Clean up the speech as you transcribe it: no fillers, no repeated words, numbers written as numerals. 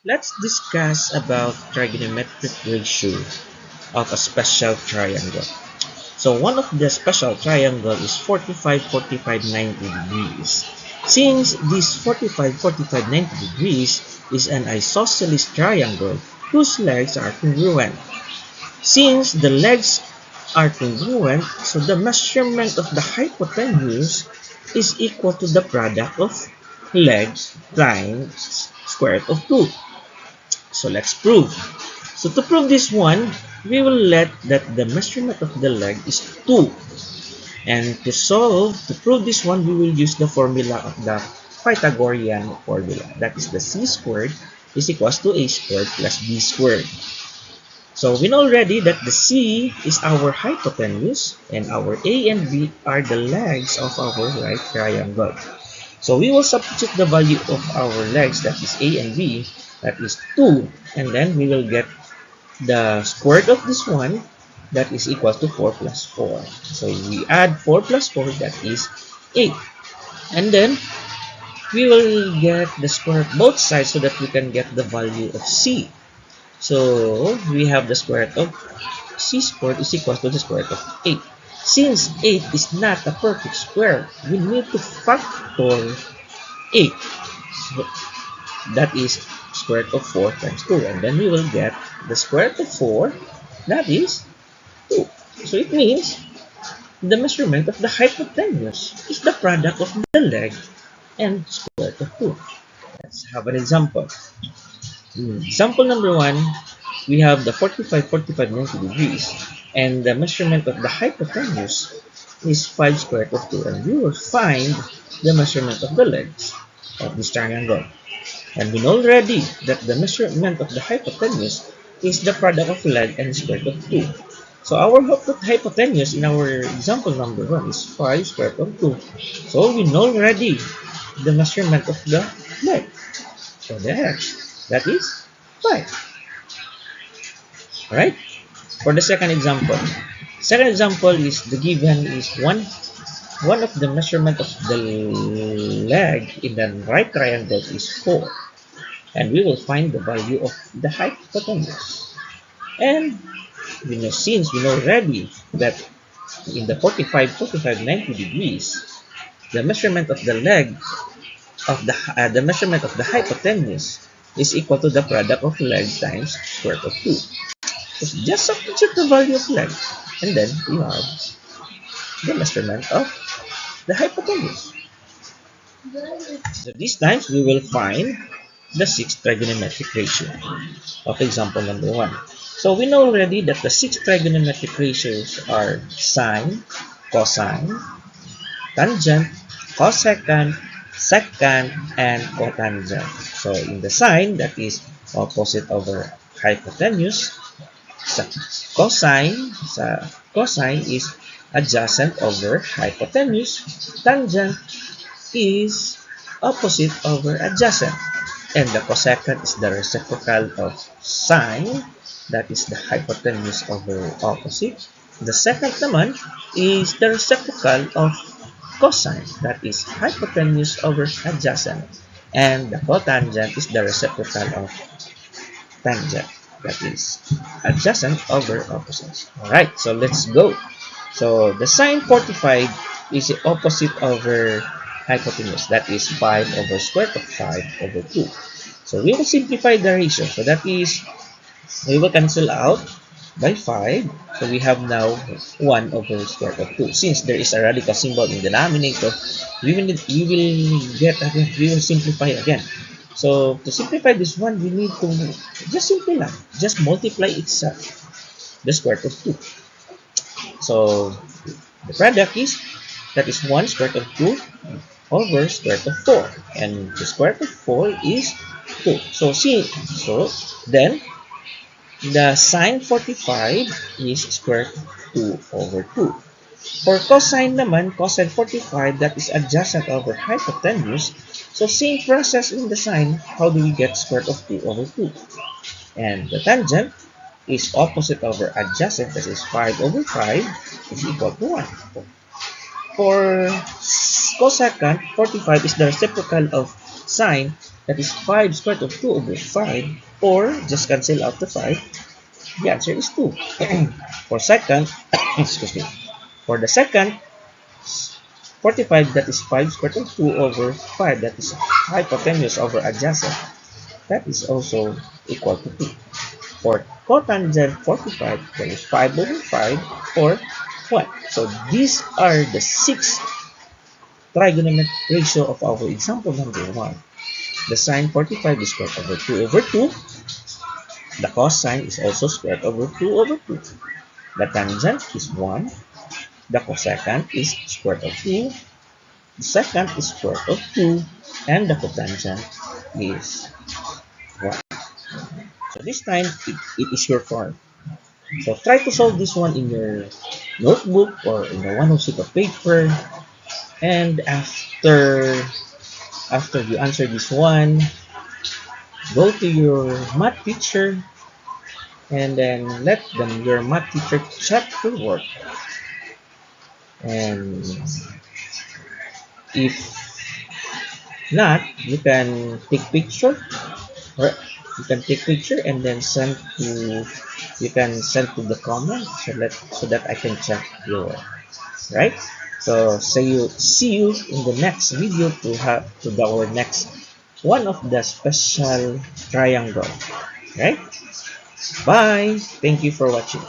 Let's discuss about trigonometric ratio of a special triangle. So one of the special triangle is 45, 45, 90 degrees. Since this 45, 45, 90 degrees is an isosceles triangle whose legs are congruent. Since the legs are congruent, so the measurement of the hypotenuse is equal to the product of legs times square root of 2. So let's prove. So to prove this one, we will let that the measurement of the leg is 2. And to prove this one, we will use the formula of the Pythagorean formula. That is the c squared is equals to a squared plus b squared. So we know already that the c is our hypotenuse and our a and b are the legs of our right triangle. So we will substitute the value of our legs, that is a and b, that is 2, and then we will get the square root of this one, that is equal to 4 plus 4. So we add 4 plus 4, that is 8. And then we will get the square of both sides so that we can get the value of c. So we have the square root of c squared is equal to the square root of 8. Since 8 is not a perfect square, we need to factor 8. So that is square root of 4 times 2. And then we will get the square root of 4, that is 2. So it means the measurement of the hypotenuse is the product of the leg and square root of 2. Let's have an example. Example number 1, we have the 45, 45, 90 degrees, and the measurement of the hypotenuse is 5 square root of 2, and we will find the measurement of the legs of this triangle. And we know already that the measurement of the hypotenuse is the product of leg and square root of 2. So our hypotenuse in our example number 1 is 5 square root of 2. So we know already the measurement of the leg. So there, that is 5. Alright? For the second example. Second example is the given is one of the measurement of the leg in the right triangle is 4. And we will find the value of the hypotenuse. And since we know already that in the 45, 45, 90 degrees, the measurement of the leg of the measurement of the hypotenuse is equal to the product of leg times square root of 2. So just substitute the value of leg, and then you have the measurement of the hypotenuse. So these times we will find the 6th trigonometric ratio of example number 1. So we know already that the 6 trigonometric ratios are sine, cosine, tangent, cosecant, secant, and cotangent. So in the sine, that is opposite over hypotenuse. Cosine is adjacent over hypotenuse. Tangent is opposite over adjacent. And the cosecant is the reciprocal of sine, that is the hypotenuse over opposite. The secant naman is the reciprocal of cosine, that is hypotenuse over adjacent. And the cotangent is the reciprocal of tangent, that is adjacent over opposite. Alright, so let's go. So the sine 45 is the opposite over hypotenuse, that is 5 over square root of 5 over 2. So we will simplify the ratio. So that is, we will cancel out by 5. So we have now 1 over square root of 2. Since there is a radical symbol in the denominator, we will simplify again. So to simplify this one, we need to just multiply itself, the square root of 2. So the product is, that is 1 square root of 2 over square root of 4, and the square root of 4 is 2. So then the sine 45 is square root 2 over 2. For cosine naman, cosine 45, that is adjacent over hypotenuse. So same process in the sine. How do we get square root of 2 over 2? And the tangent is opposite over adjacent, that is 5 over 5 is equal to 1. For cosecant, 45 is the reciprocal of sine, that is 5 square root of 2 over 5, or just cancel out the 5, the answer is 2. For second, excuse me, for the second, 45, that is 5 square root of 2 over 5, that is hypotenuse over adjacent, that is also equal to 2. For cotangent 45, that is 5 over 5, or 1. So these are the 6 trigonometric ratio of our example number 1. The sine 45 is squared over 2 over 2. The cosine is also squared over 2 over 2. The tangent is 1. The cosecant is square root of 2. The secant is square root of 2. And the cotangent is 1. So this time, it is your form. So try to solve this one in your notebook or in the one sheet of paper. And after you answer this one, go to your math teacher and then let your math teacher check your work. And if not, you can take picture, or you can take picture and then send to the comment so that I can check your work. Right? So see you in the next video to our next one of the special triangle. Right? Bye. Thank you for watching.